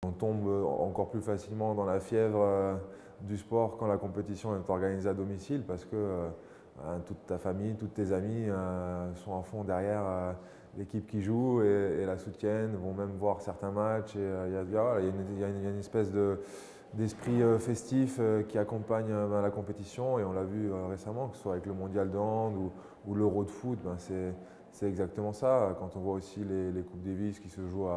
On tombe encore plus facilement dans la fièvre du sport quand la compétition est organisée à domicile parce que toute ta famille, tous tes amis sont à fond derrière l'équipe qui joue et la soutiennent, vont même voir certains matchs. Il y a une espèce d'esprit festif qui accompagne la compétition et on l'a vu récemment, que ce soit avec le mondial de hand ou l'Euro de foot, c'est exactement ça. Quand on voit aussi les Coupes Davis qui se jouent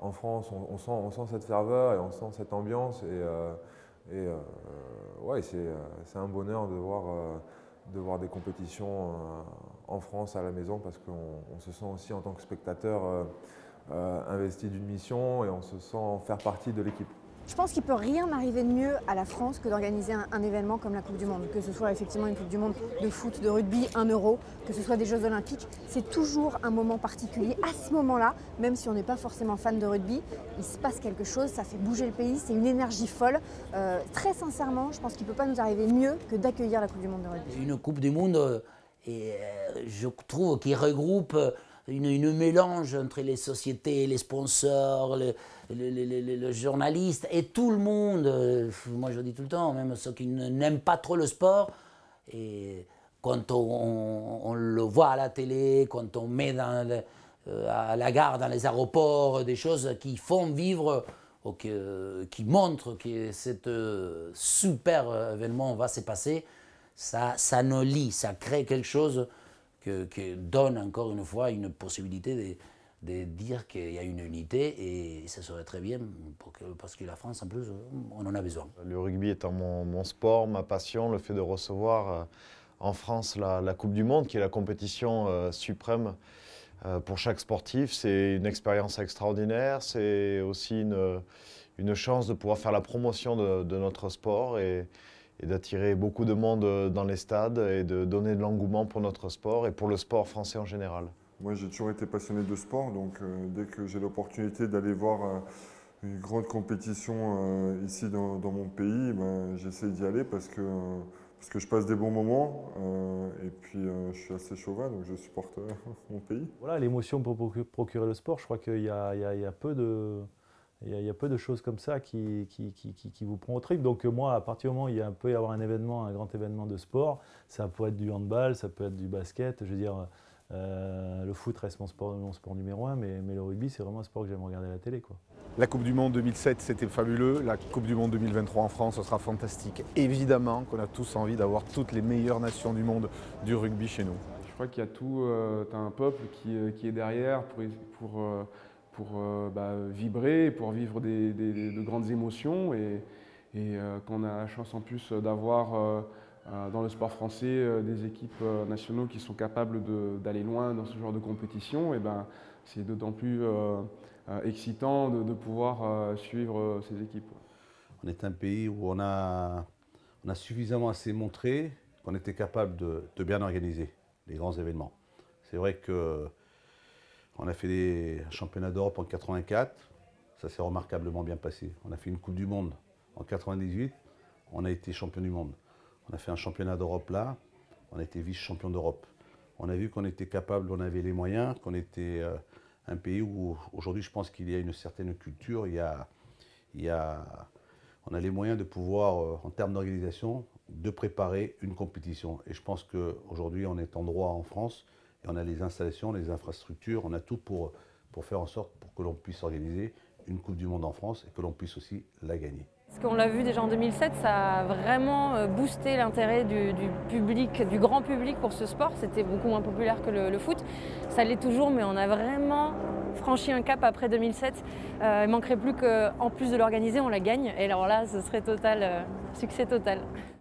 en France, on sent cette ferveur et on sent cette ambiance. Ouais, c'est un bonheur de voir des compétitions en France à la maison parce qu'on se sent aussi en tant que spectateur investi d'une mission et on se sent faire partie de l'équipe. Je pense qu'il ne peut rien arriver de mieux à la France que d'organiser un événement comme la Coupe du Monde. Que ce soit effectivement une Coupe du Monde de foot, de rugby, un Euro, que ce soit des Jeux Olympiques, c'est toujours un moment particulier. À ce moment-là, même si on n'est pas forcément fan de rugby, il se passe quelque chose, ça fait bouger le pays, c'est une énergie folle. Très sincèrement, je pense qu'il ne peut pas nous arriver mieux que d'accueillir la Coupe du Monde de rugby. Une Coupe du Monde, je trouve, qui regroupe une mélange entre les sociétés, les sponsors, les journalistes et tout le monde. Moi je le dis tout le temps, même ceux qui n'aiment pas trop le sport. Et quand on le voit à la télé, quand on met à la gare, dans les aéroports, des choses qui font vivre, qui montrent que cet super événement va se passer, ça nous lie, ça crée quelque chose qui donne encore une fois une possibilité de dire qu'il y a une unité et ça serait très bien parce que la France en plus on en a besoin. Le rugby étant mon sport, ma passion, le fait de recevoir en France la Coupe du Monde qui est la compétition suprême pour chaque sportif, c'est une expérience extraordinaire, c'est aussi une chance de pouvoir faire la promotion de notre sport et d'attirer beaucoup de monde dans les stades et de donner de l'engouement pour notre sport et pour le sport français en général. Moi, j'ai toujours été passionné de sport, donc dès que j'ai l'opportunité d'aller voir une grande compétition ici dans mon pays, j'essaie d'y aller parce que je passe des bons moments et puis je suis assez chauvin, donc je supporte mon pays. Voilà, l'émotion pour procurer le sport, je crois qu'il y a peu de... Il y a peu de choses comme ça qui vous prend au trip. Donc moi, à partir du moment où il peut y avoir un événement, un grand événement de sport, ça peut être du handball, ça peut être du basket. Je veux dire, le foot reste mon sport numéro 1, mais le rugby, c'est vraiment un sport que j'aime regarder à la télé, quoi. La Coupe du Monde 2007, c'était fabuleux. La Coupe du Monde 2023 en France, ce sera fantastique. Évidemment qu'on a tous envie d'avoir toutes les meilleures nations du monde du rugby chez nous. Je crois qu'il y a tout, tu as un peuple qui est derrière pour vibrer, pour vivre de grandes émotions et qu'on a la chance en plus d'avoir dans le sport français des équipes nationaux qui sont capables d'aller loin dans ce genre de compétition, et c'est d'autant plus excitant de pouvoir suivre ces équipes. On est un pays où on a suffisamment assez montré qu'on était capable de bien organiser les grands événements. C'est vrai que on a fait un championnat d'Europe en 84, ça s'est remarquablement bien passé. On a fait une Coupe du Monde en 98, on a été champion du monde. On a fait un championnat d'Europe là, on a été vice-champion d'Europe. On a vu qu'on était capable, on avait les moyens, qu'on était un pays où aujourd'hui je pense qu'il y a une certaine culture, on a les moyens de pouvoir, en termes d'organisation, de préparer une compétition. Et je pense qu'aujourd'hui on est en droit en France, et on a les installations, les infrastructures, on a tout pour faire en sorte pour que l'on puisse organiser une Coupe du Monde en France et que l'on puisse aussi la gagner. Ce qu'on l'a vu déjà en 2007, ça a vraiment boosté l'intérêt du public, du grand public pour ce sport. C'était beaucoup moins populaire que le foot. Ça l'est toujours, mais on a vraiment franchi un cap après 2007. Il ne manquerait plus qu'en plus de l'organiser, on la gagne. Et alors là, ce serait total, succès total.